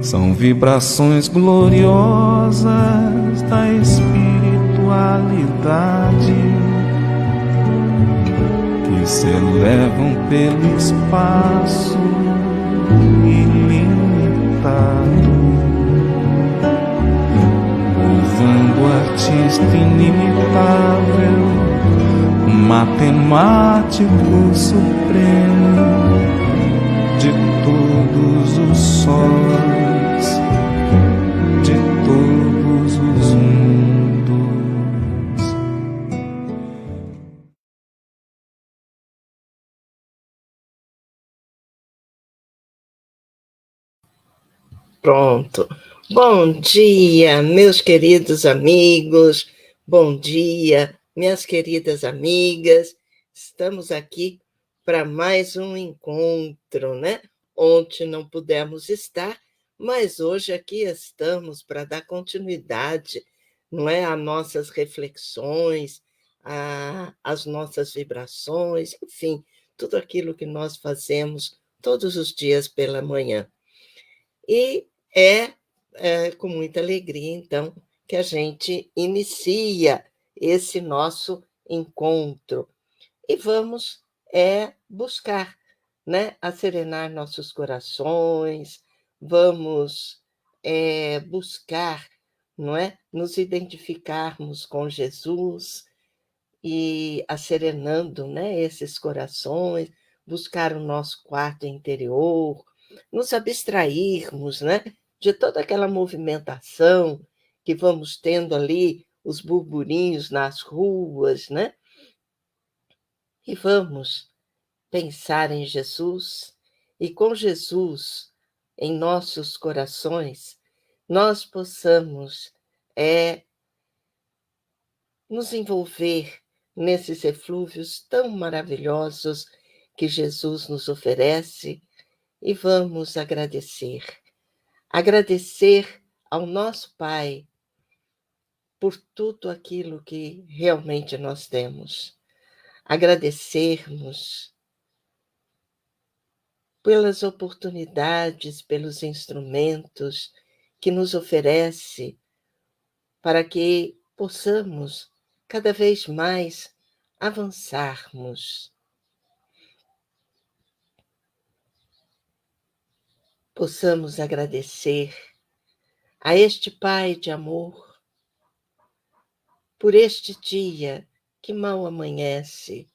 São vibrações gloriosas da espiritualidade que se elevam pelo espaço ilimitado, louvando o artista inimitável, matemático supremo de todos os sóis, de todos os mundos. Pronto. Bom dia, meus queridos amigos. Bom dia, minhas queridas amigas. Estamos aqui para mais um encontro, né? Ontem não pudemos estar, mas hoje aqui estamos para dar continuidade, não é, às nossas reflexões, às nossas vibrações, enfim, tudo aquilo que nós fazemos todos os dias pela manhã. E é com muita alegria, então, que a gente inicia esse nosso encontro. E vamos buscar, né, acerenar nossos corações, vamos buscar, não é, nos identificarmos com Jesus e acerenando, né, esses corações, buscar o nosso quarto interior, nos abstrairmos, né, de toda aquela movimentação que vamos tendo ali, os burburinhos nas ruas, né? E vamos pensar em Jesus, e com Jesus em nossos corações, nós possamos nos envolver nesses eflúvios tão maravilhosos que Jesus nos oferece e vamos agradecer. Agradecer ao nosso Pai por tudo aquilo que realmente nós temos. Agradecermos pelas oportunidades, pelos instrumentos que nos oferece para que possamos cada vez mais avançarmos. Possamos agradecer a este Pai de amor por este dia que mal amanhece,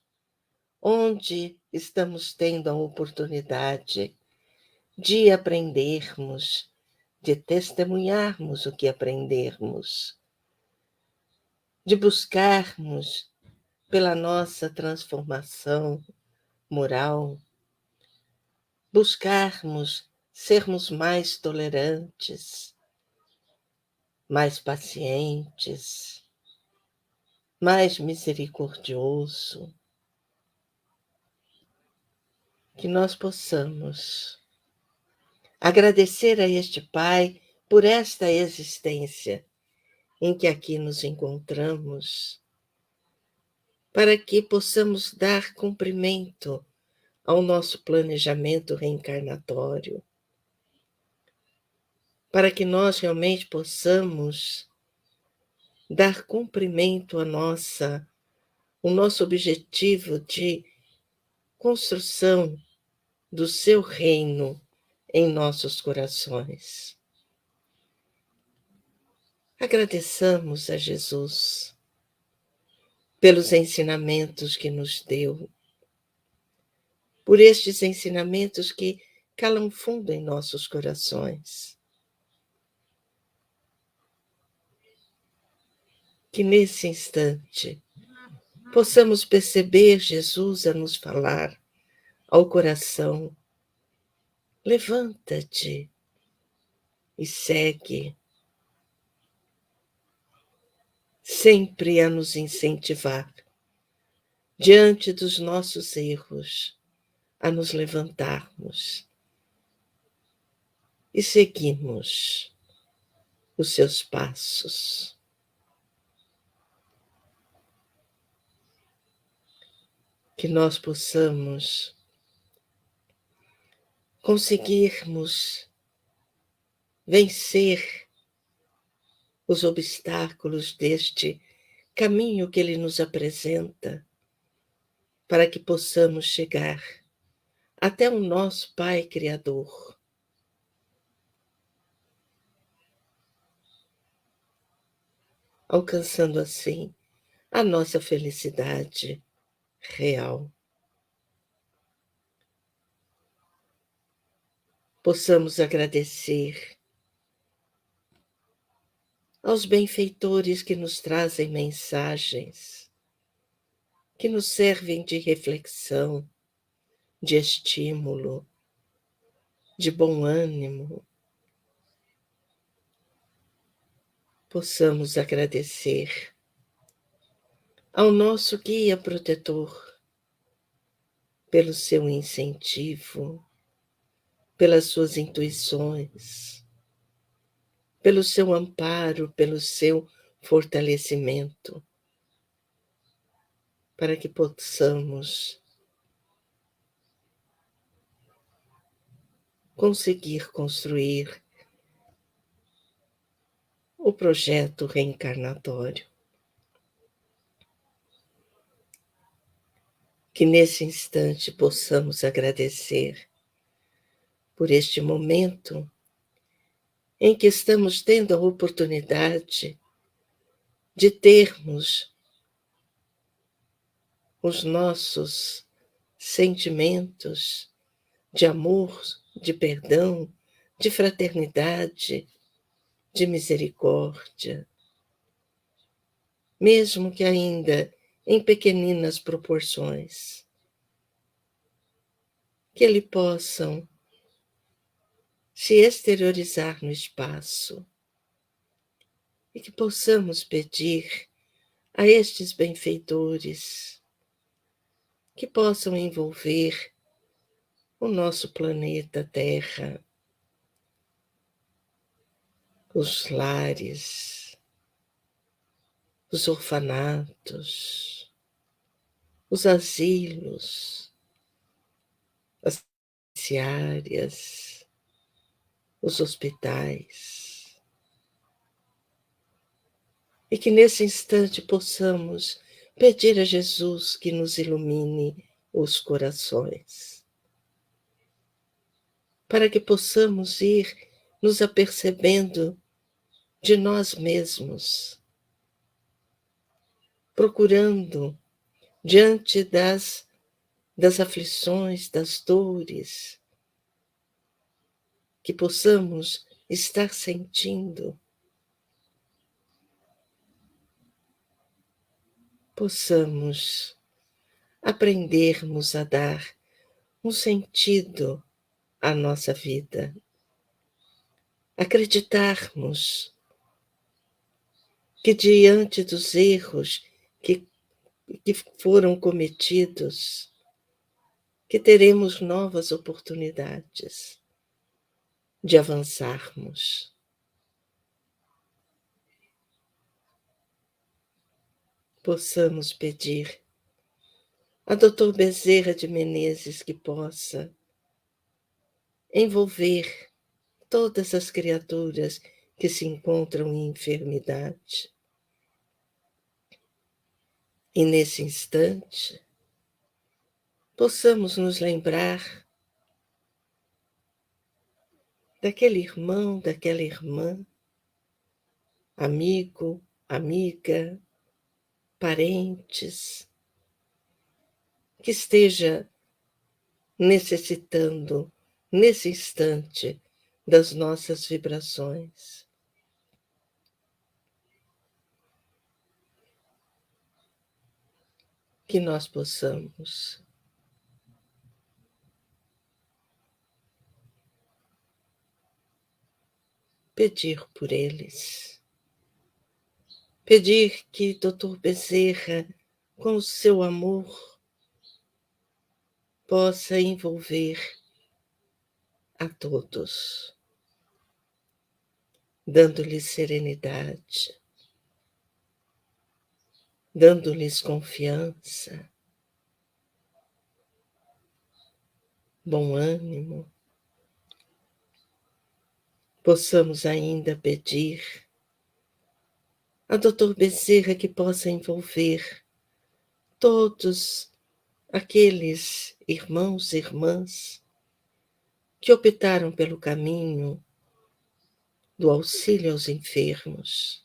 onde estamos tendo a oportunidade de aprendermos, de testemunharmos o que aprendermos, de buscarmos pela nossa transformação moral, buscarmos sermos mais tolerantes, mais pacientes, mais misericordioso, que nós possamos agradecer a este Pai por esta existência em que aqui nos encontramos, para que possamos dar cumprimento ao nosso planejamento reencarnatório, para que nós realmente possamos dar cumprimento o nosso objetivo de construção do seu reino em nossos corações. Agradeçamos a Jesus pelos ensinamentos que nos deu, por estes ensinamentos que calam fundo em nossos corações. Que nesse instante possamos perceber Jesus a nos falar ao coração: levanta-te e segue, sempre a nos incentivar, diante dos nossos erros, a nos levantarmos e seguirmos os seus passos. Que nós possamos conseguirmos vencer os obstáculos deste caminho que Ele nos apresenta, para que possamos chegar até o nosso Pai Criador. Alcançando assim a nossa felicidade real. Possamos agradecer aos benfeitores que nos trazem mensagens, que nos servem de reflexão, de estímulo, de bom ânimo. Possamos agradecer ao nosso guia protetor pelo seu incentivo, pelas suas intuições, pelo seu amparo, pelo seu fortalecimento, para que possamos conseguir construir o projeto reencarnatório. Que nesse instante possamos agradecer por este momento em que estamos tendo a oportunidade de termos os nossos sentimentos de amor, de perdão, de fraternidade, de misericórdia, mesmo que ainda em pequeninas proporções, que eles possam se exteriorizar no espaço e que possamos pedir a estes benfeitores que possam envolver o nosso planeta Terra, os lares, os orfanatos, os asilos, as penitenciárias, os hospitais, e que nesse instante possamos pedir a Jesus que nos ilumine os corações, para que possamos ir nos apercebendo de nós mesmos, procurando, diante das aflições, das dores, que possamos estar sentindo, possamos aprendermos a dar um sentido à nossa vida, acreditarmos que diante dos erros que foram cometidos, que teremos novas oportunidades de avançarmos. Possamos pedir a Dr. Bezerra de Menezes que possa envolver todas as criaturas que se encontram em enfermidade. E nesse instante, possamos nos lembrar daquele irmão, daquela irmã, amigo, amiga, parentes, que esteja necessitando, nesse instante, das nossas vibrações. Que nós possamos pedir por eles, pedir que Dr. Bezerra, com o seu amor, possa envolver a todos, dando-lhes serenidade, dando-lhes confiança, bom ânimo, possamos ainda pedir a Dr. Bezerra que possa envolver todos aqueles irmãos e irmãs que optaram pelo caminho do auxílio aos enfermos,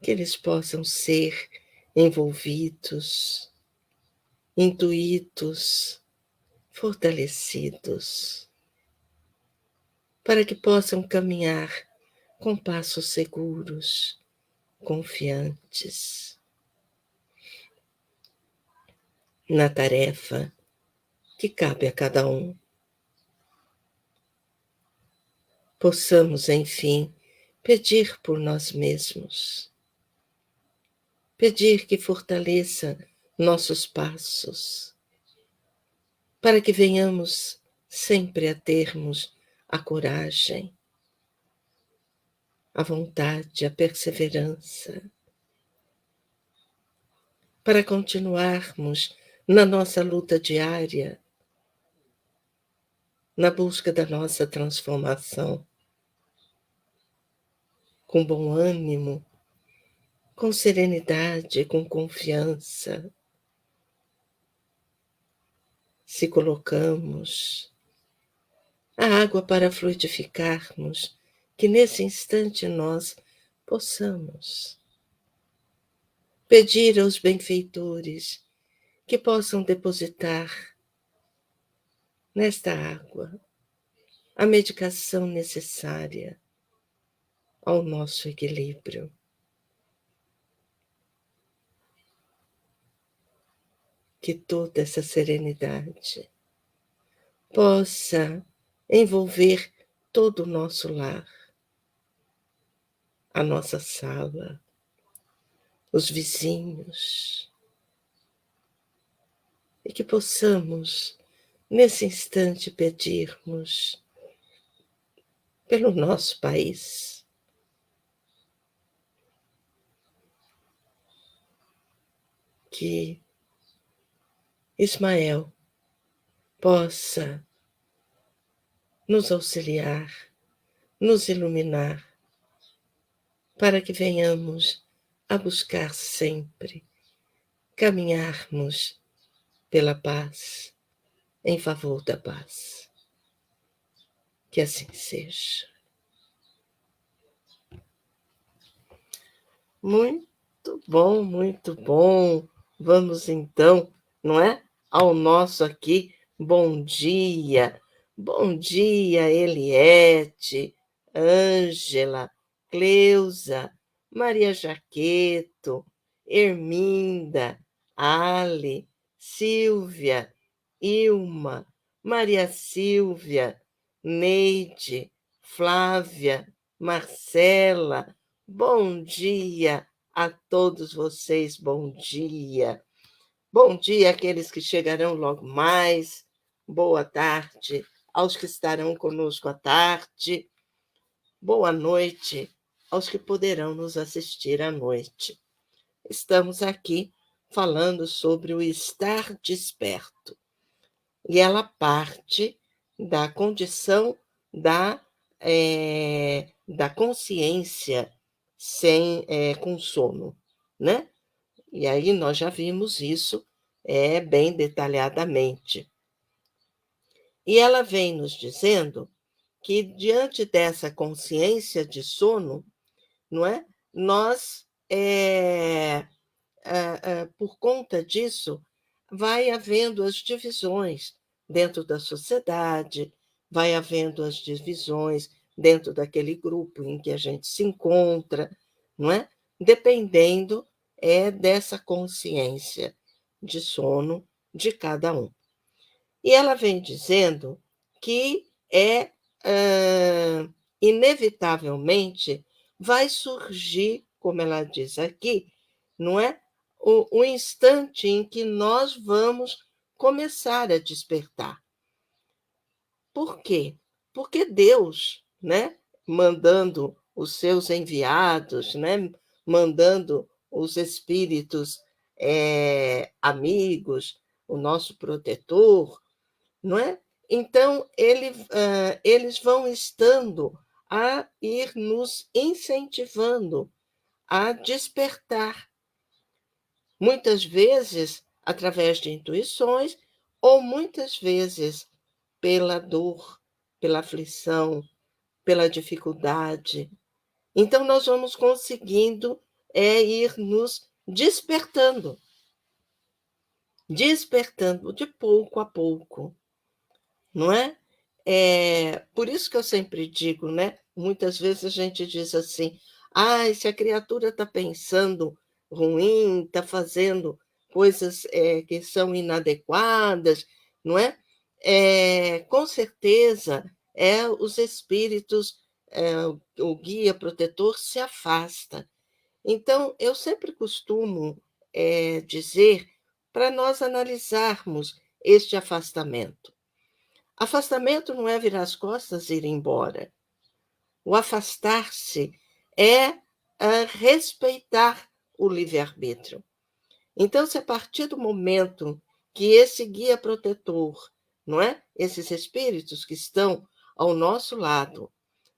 que eles possam ser envolvidos, intuídos, fortalecidos, para que possam caminhar com passos seguros, confiantes, na tarefa que cabe a cada um. Possamos, enfim, pedir por nós mesmos, pedir que fortaleça nossos passos, para que venhamos sempre a termos a coragem, a vontade, a perseverança, para continuarmos na nossa luta diária, na busca da nossa transformação, com bom ânimo, com serenidade, com confiança. Se colocamos a água para fluidificarmos, que nesse instante nós possamos pedir aos benfeitores que possam depositar nesta água a medicação necessária ao nosso equilíbrio. Que toda essa serenidade possa envolver todo o nosso lar, a nossa sala, os vizinhos, e que possamos, nesse instante, pedirmos pelo nosso país, que Ismael possa nos auxiliar, nos iluminar, para que venhamos a buscar sempre caminharmos pela paz, em favor da paz. Que assim seja. Muito bom, muito bom. Vamos então, não é? Ao nosso aqui, bom dia. Bom dia, Eliette, Ângela, Cleusa, Maria Jaqueto, Erminda, Ale, Silvia, Ilma, Maria Silvia, Neide, Flávia, Marcela. Bom dia a todos vocês, bom dia. Bom dia àqueles que chegarão logo mais. Boa tarde aos que estarão conosco à tarde. Boa noite aos que poderão nos assistir à noite. Estamos aqui falando sobre o estar desperto. E ela parte da condição da consciência com sono, né? E aí nós já vimos isso bem detalhadamente. E ela vem nos dizendo que, diante dessa consciência de sono, não é? Nós, por conta disso, vai havendo as divisões dentro da sociedade, vai havendo as divisões dentro daquele grupo em que a gente se encontra, não é? Dependendo dessa consciência de sono de cada um. E ela vem dizendo que inevitavelmente vai surgir, como ela diz aqui, não é? O instante em que nós vamos começar a despertar. Por quê? Porque Deus, né, mandando os seus enviados, né, mandando os espíritos amigos, o nosso protetor, não é? Então, eles vão estando a ir nos incentivando a despertar, muitas vezes através de intuições, ou muitas vezes pela dor, pela aflição, pela dificuldade. Então, nós vamos conseguindo ir nos despertando de pouco a pouco, não é? Por isso que eu sempre digo, né? Muitas vezes a gente diz assim: ah, se a criatura está pensando ruim, está fazendo coisas que são inadequadas, não é? Com certeza, os espíritos, o guia protetor se afasta. Então, eu sempre costumo dizer para nós analisarmos este afastamento. Afastamento não é virar as costas e ir embora. O afastar-se é respeitar o livre-arbítrio. Então, se a partir do momento que esse guia protetor, não é? Esses espíritos que estão ao nosso lado,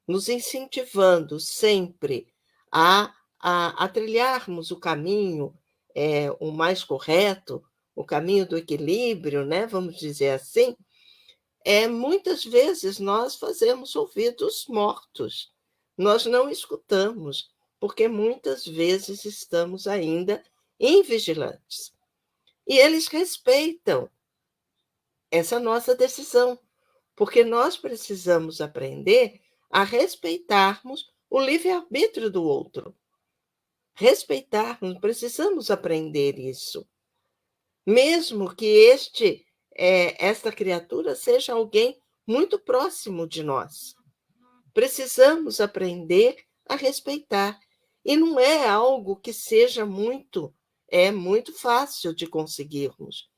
nos incentivando sempre a trilharmos o caminho o mais correto, o caminho do equilíbrio, né? Vamos dizer assim, muitas vezes nós fazemos ouvidos mortos, nós não escutamos, porque muitas vezes estamos ainda invigilantes. E eles respeitam essa nossa decisão, porque nós precisamos aprender a respeitarmos o livre-arbítrio do outro. Respeitarmos, precisamos aprender isso. Mesmo que esta criatura seja alguém muito próximo de nós. Precisamos aprender a respeitar. E não é algo que seja muito fácil de conseguirmos,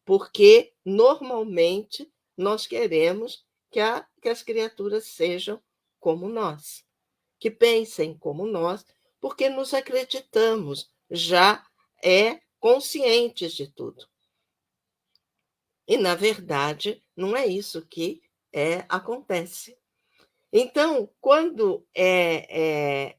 porque normalmente nós queremos que as criaturas sejam como nós, que pensem como nós, porque nos acreditamos já conscientes de tudo. E, na verdade, não é isso que acontece. Então, quando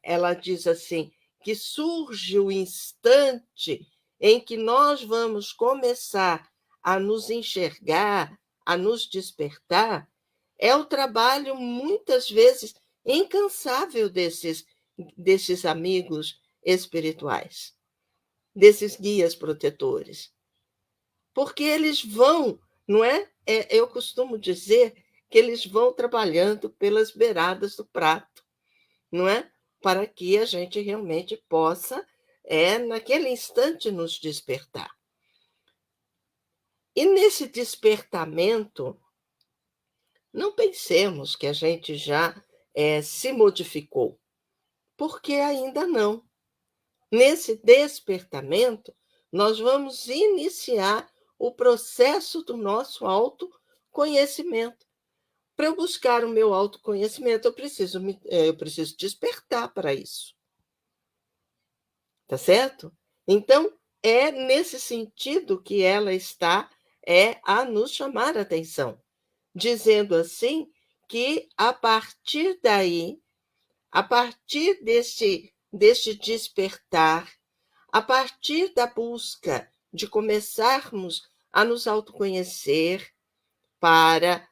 ela diz assim, que surge o instante em que nós vamos começar a nos enxergar, a nos despertar, é o trabalho, muitas vezes, incansável desses amigos espirituais, desses guias protetores. Porque eles vão, não é? Eu costumo dizer que eles vão trabalhando pelas beiradas do prato, não é? Para que a gente realmente possa, naquele instante, nos despertar. E nesse despertamento, não pensemos que a gente já se modificou, porque ainda não. Nesse despertamento, nós vamos iniciar o processo do nosso autoconhecimento. Para eu buscar o meu autoconhecimento, eu preciso despertar para isso. Tá certo? Então, é nesse sentido que ela está a nos chamar a atenção, dizendo assim que a partir daí, a partir deste despertar, a partir da busca de começarmos a nos autoconhecer para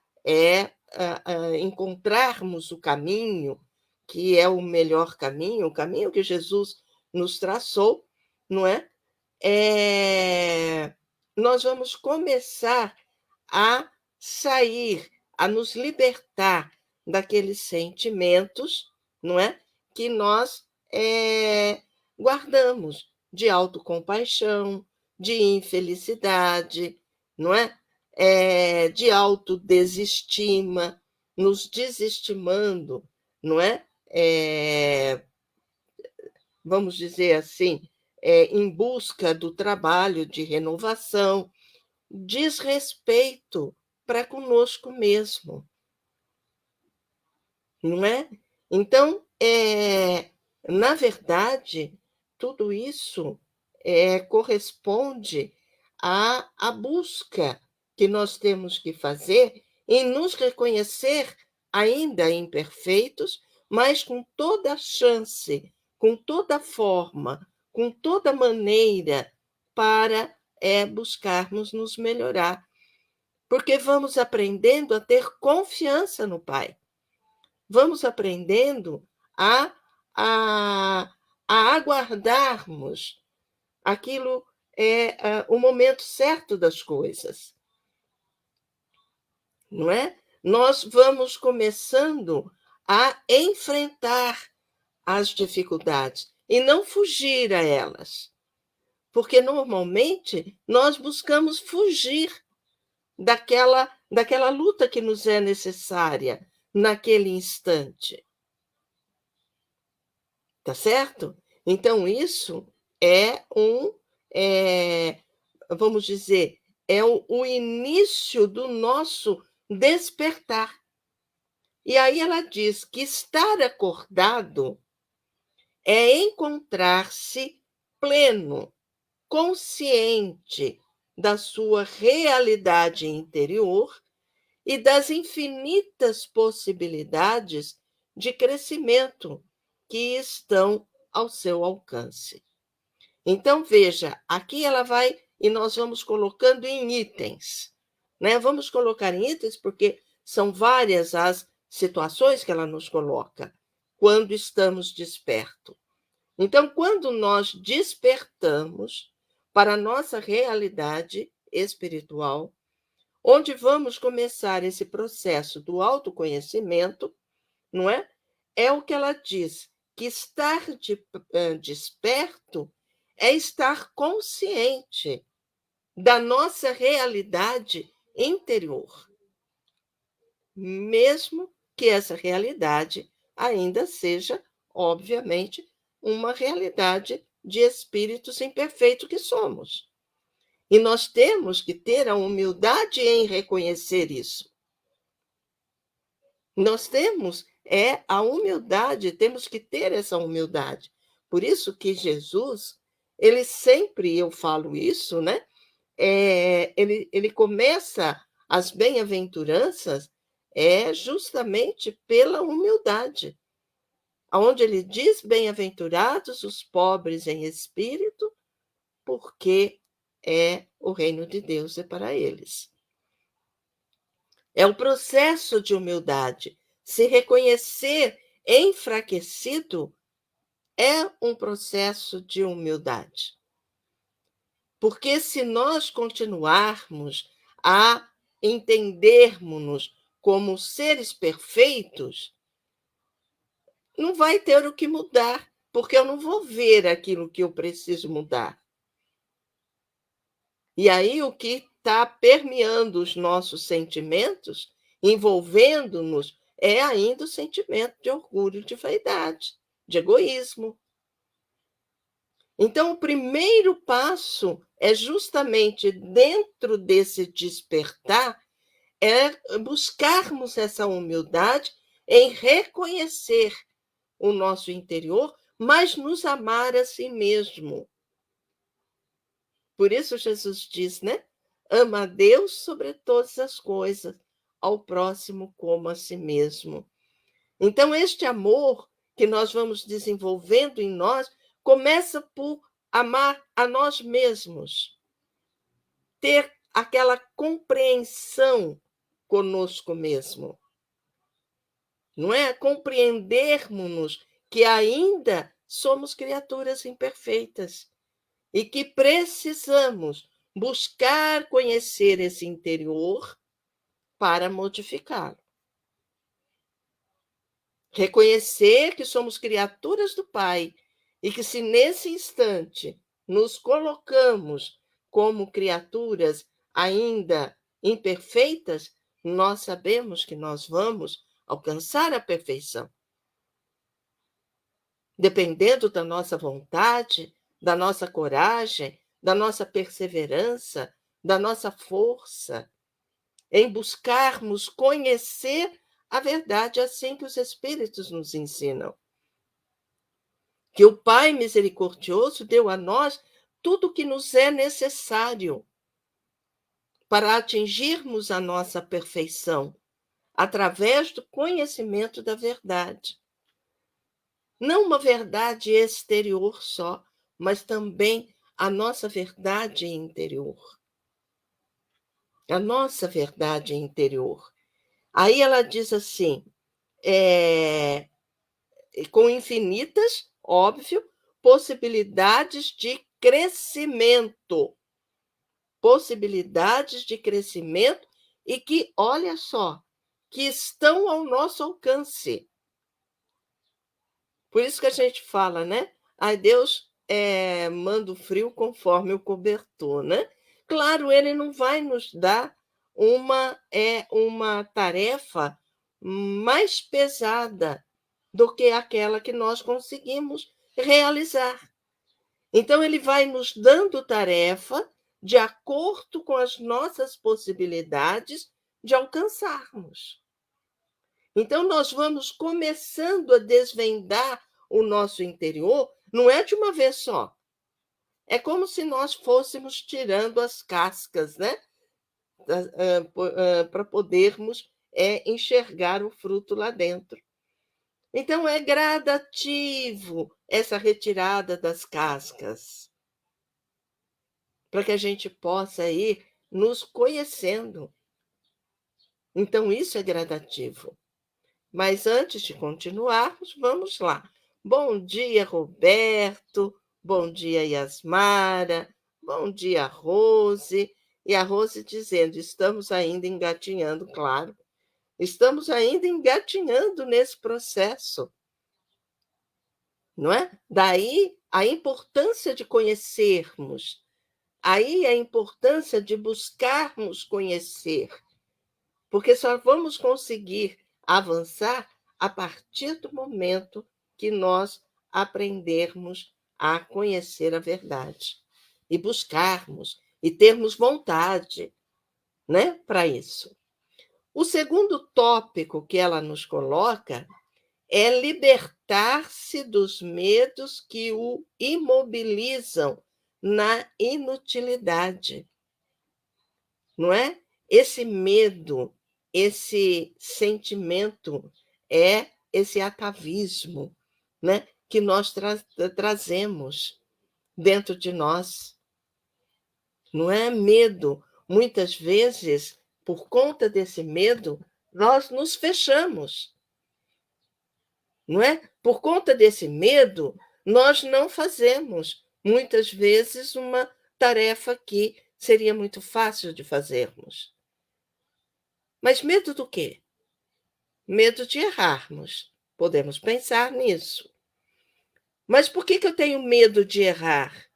encontrarmos o caminho, que é o melhor caminho, o caminho que Jesus nos traçou, não é? Nós vamos começar a sair, a nos libertar daqueles sentimentos, não é? Que nós guardamos de autocompaixão, de infelicidade, não é? De autodesestima, nos desestimando, não é? Vamos dizer assim, em busca do trabalho de renovação, desrespeito para conosco mesmo, não é? Então, na verdade, tudo isso corresponde à busca que nós temos que fazer em nos reconhecer ainda imperfeitos, mas com toda a chance, com toda a forma, com toda maneira para buscarmos nos melhorar. Porque vamos aprendendo a ter confiança no Pai. Vamos aprendendo a, a, a aguardarmos aquilo o momento certo das coisas. Não é? Nós vamos começando a enfrentar as dificuldades e não fugir a elas. Porque, normalmente, nós buscamos fugir daquela luta que nos é necessária naquele instante. Tá certo? Então, isso vamos dizer, é o início do nosso despertar. E aí ela diz que estar acordado é encontrar-se pleno, consciente da sua realidade interior e das infinitas possibilidades de crescimento que estão ao seu alcance. Então, veja, aqui ela vai e nós vamos colocando em itens, né? Vamos colocar em itens porque são várias as situações que ela nos coloca quando estamos despertos. Então, quando nós despertamos para a nossa realidade espiritual, onde vamos começar esse processo do autoconhecimento, não é? É o que ela diz, que estar desperto é estar consciente da nossa realidade interior, mesmo que essa realidade ainda seja, obviamente, uma realidade de espíritos imperfeitos que somos. E nós temos que ter a humildade em reconhecer isso. Nós temos a humildade, temos que ter essa humildade. Por isso que Jesus, ele sempre, eu falo isso, né? Ele começa as bem-aventuranças justamente pela humildade, onde ele diz: bem-aventurados os pobres em espírito, porque o reino de Deus é para eles. É um processo de humildade. Se reconhecer enfraquecido é um processo de humildade. Porque se nós continuarmos a entendermos-nos como seres perfeitos, não vai ter o que mudar, porque eu não vou ver aquilo que eu preciso mudar. E aí o que está permeando os nossos sentimentos, envolvendo-nos, é ainda o sentimento de orgulho, de vaidade, de egoísmo. Então, o primeiro passo é justamente dentro desse despertar, buscarmos essa humildade em reconhecer o nosso interior, mas nos amar a si mesmo. Por isso Jesus diz, né? Ama a Deus sobre todas as coisas, ao próximo como a si mesmo. Então, este amor que nós vamos desenvolvendo em nós começa por amar a nós mesmos, ter aquela compreensão conosco mesmo, não é? Compreendermos-nos que ainda somos criaturas imperfeitas e que precisamos buscar conhecer esse interior para modificá-lo. Reconhecer que somos criaturas do Pai e que, se nesse instante nos colocamos como criaturas ainda imperfeitas, nós sabemos que nós vamos alcançar a perfeição. Dependendo da nossa vontade, da nossa coragem, da nossa perseverança, da nossa força, em buscarmos conhecer a verdade assim que os Espíritos nos ensinam. Que o Pai misericordioso deu a nós tudo o que nos é necessário para atingirmos a nossa perfeição através do conhecimento da verdade. Não uma verdade exterior só, mas também a nossa verdade interior. A nossa verdade interior. Aí ela diz assim, com infinitas, óbvio, possibilidades de crescimento. Possibilidades de crescimento e que, olha só, que estão ao nosso alcance. Por isso que a gente fala, né? Ai, Deus manda o frio conforme o cobertor, né? Claro, ele não vai nos dar uma tarefa mais pesada do que aquela que nós conseguimos realizar. Então, ele vai nos dando tarefa de acordo com as nossas possibilidades de alcançarmos. Então, nós vamos começando a desvendar o nosso interior, não é de uma vez só. É como se nós fôssemos tirando as cascas, né? Para podermos enxergar o fruto lá dentro. Então, é gradativo essa retirada das cascas, para que a gente possa ir nos conhecendo. Então, isso é gradativo. Mas antes de continuarmos, vamos lá. Bom dia, Roberto. Bom dia, Yasmara. Bom dia, Rose. E a Rose dizendo, estamos ainda engatinhando, claro. Estamos ainda engatinhando nesse processo. Não é? Daí a importância de conhecermos. Aí a importância de buscarmos conhecer. Porque só vamos conseguir avançar a partir do momento que nós aprendermos a conhecer a verdade e buscarmos e termos vontade, né, para isso. O segundo tópico que ela nos coloca é libertar-se dos medos que o imobilizam na inutilidade. Não é? Esse medo, esse sentimento esse atavismo, né, que nós trazemos dentro de nós. Não é medo. Muitas vezes, por conta desse medo, nós nos fechamos. Não é? Por conta desse medo, nós não fazemos, muitas vezes, uma tarefa que seria muito fácil de fazermos. Mas medo do quê? Medo de errarmos. Podemos pensar nisso. Mas por que eu tenho medo de errar?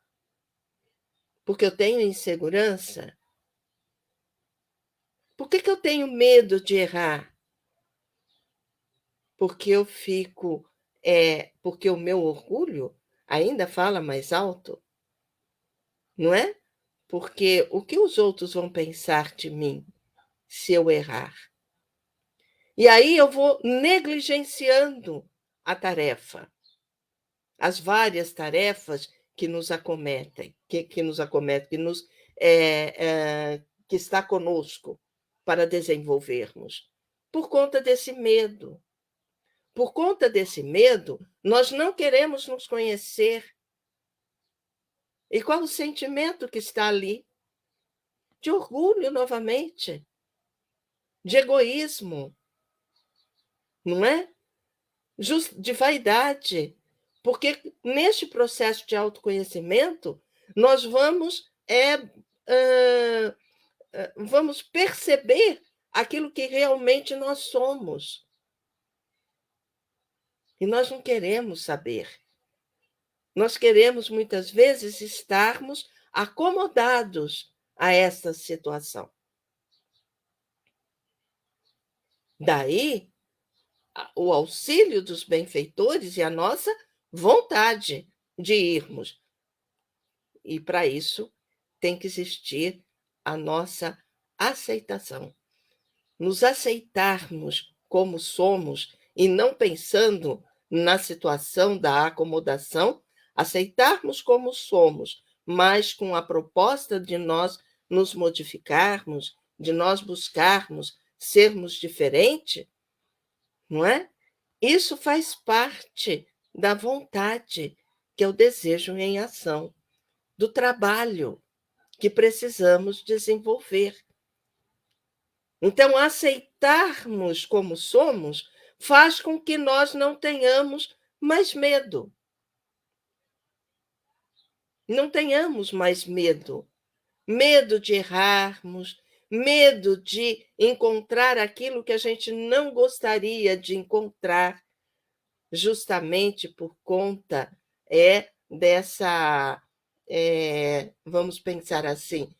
Porque eu tenho insegurança? Por que eu tenho medo de errar? Porque eu fico. Porque o meu orgulho ainda fala mais alto? Não é? Porque o que os outros vão pensar de mim se eu errar? E aí eu vou negligenciando a tarefa. As várias tarefas que nos acometem, que está conosco para desenvolvermos, por conta desse medo. Por conta desse medo, nós não queremos nos conhecer. E qual o sentimento que está ali? De orgulho, novamente, de egoísmo, não é? De vaidade. Porque neste processo de autoconhecimento, nós vamos perceber aquilo que realmente nós somos. E nós não queremos saber. Nós queremos, muitas vezes, estarmos acomodados a essa situação. Daí, o auxílio dos benfeitores e a nossa vontade de irmos. E, para isso, tem que existir a nossa aceitação. Nos aceitarmos como somos e não pensando na situação da acomodação, aceitarmos como somos, mas com a proposta de nós nos modificarmos, de nós buscarmos sermos diferentes, não é? Isso faz parte da vontade, que é o desejo em ação, do trabalho que precisamos desenvolver. Então, aceitarmos como somos faz com que nós não tenhamos mais medo. Não tenhamos mais medo. Medo de errarmos, medo de encontrar aquilo que a gente não gostaria de encontrar, justamente por conta dessa, vamos pensar assim,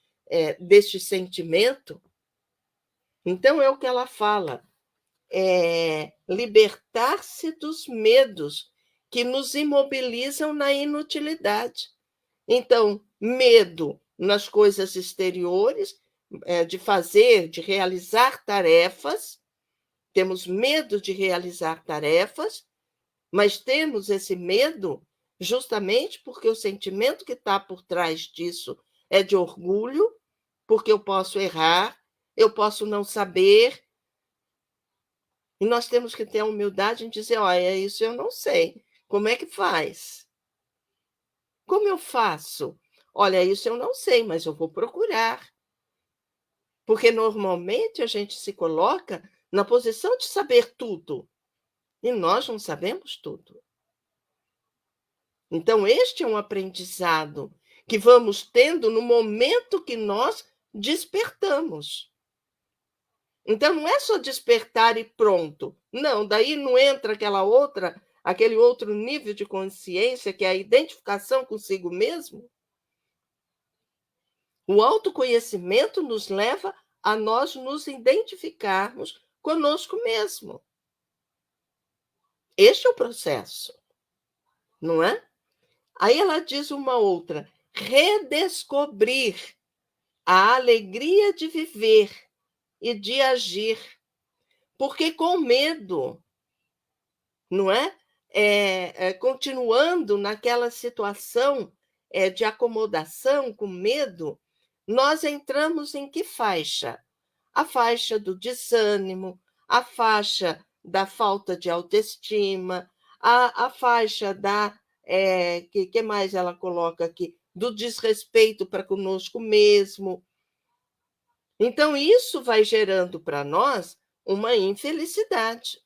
deste sentimento. Então, é o que ela fala, libertar-se dos medos que nos imobilizam na inutilidade. Então, medo nas coisas exteriores, de fazer, de realizar tarefas, temos medo de realizar tarefas, mas temos esse medo justamente porque o sentimento que está por trás disso é de orgulho, porque eu posso errar, eu posso não saber, e nós temos que ter a humildade em dizer: olha, isso eu não sei, como é que faz? Como eu faço? Olha, isso eu não sei, mas eu vou procurar. Porque normalmente a gente se coloca na posição de saber tudo, e nós não sabemos tudo. Então, este é um aprendizado que vamos tendo no momento que nós despertamos. Então, não é só despertar e pronto. Não, daí não entra aquele outro nível de consciência, que é a identificação consigo mesmo. O autoconhecimento nos leva a nós nos identificarmos conosco mesmo. Este é o processo, não é? Aí ela diz uma outra: redescobrir a alegria de viver e de agir, porque com medo, não é? Continuando naquela situação de acomodação, com medo, nós entramos em que faixa? A faixa do desânimo, a faixa da falta de autoestima, a faixa da. Que mais ela coloca aqui? Do desrespeito para conosco mesmo. Então, isso vai gerando para nós uma infelicidade.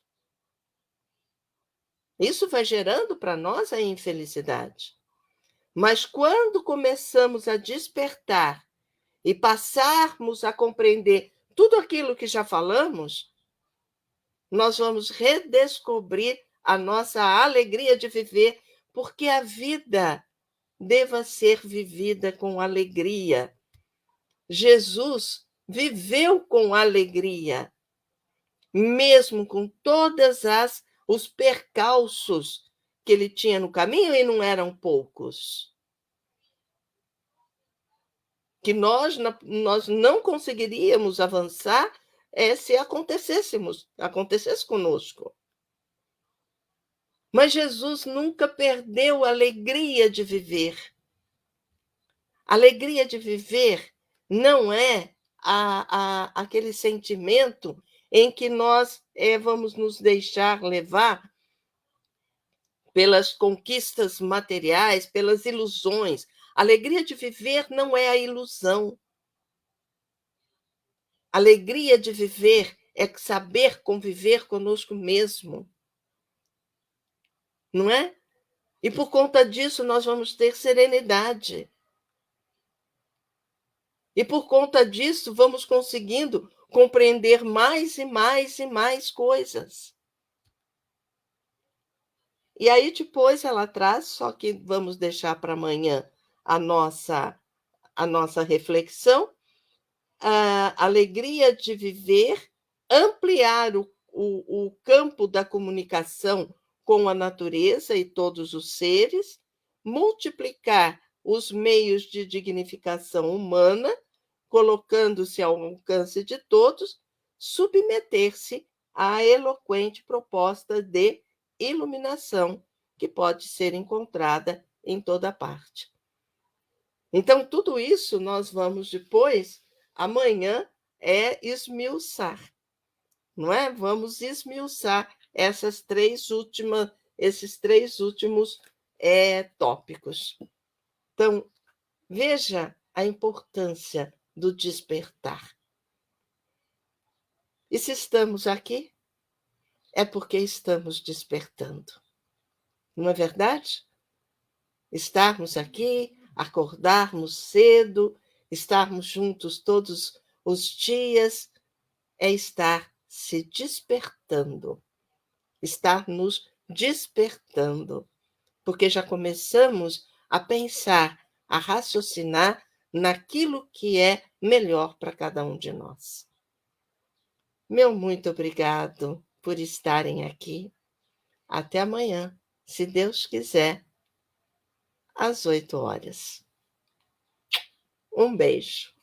Isso vai gerando para nós a infelicidade. Mas quando começamos a despertar e passarmos a compreender tudo aquilo que já falamos, nós vamos redescobrir a nossa alegria de viver, porque a vida deva ser vivida com alegria. Jesus viveu com alegria, mesmo com todas os percalços que ele tinha no caminho, e não eram poucos. Que nós não conseguiríamos avançar se acontecesse conosco. Mas Jesus nunca perdeu a alegria de viver. A alegria de viver não é aquele sentimento em que nós vamos nos deixar levar pelas conquistas materiais, pelas ilusões. A alegria de viver não é a ilusão. A alegria de viver é saber conviver conosco mesmo. Não é? E por conta disso nós vamos ter serenidade. E por conta disso vamos conseguindo compreender mais e mais e mais coisas. E aí depois ela traz, só que vamos deixar para amanhã a nossa reflexão, a alegria de viver, ampliar o campo da comunicação com a natureza e todos os seres, multiplicar os meios de dignificação humana, colocando-se ao alcance de todos, submeter-se à eloquente proposta de iluminação, que pode ser encontrada em toda parte. Então, tudo isso nós vamos depois, amanhã, esmiuçar, não é? Vamos esmiuçar esses três últimos tópicos. Então, veja a importância do despertar. E se estamos aqui, é porque estamos despertando. Não é verdade? Estarmos aqui, acordarmos cedo, estarmos juntos todos os dias, é estar se despertando, estar nos despertando, porque já começamos a pensar, a raciocinar naquilo que é melhor para cada um de nós. Meu muito obrigado por estarem aqui. Até amanhã, se Deus quiser, às 8 horas. Um beijo.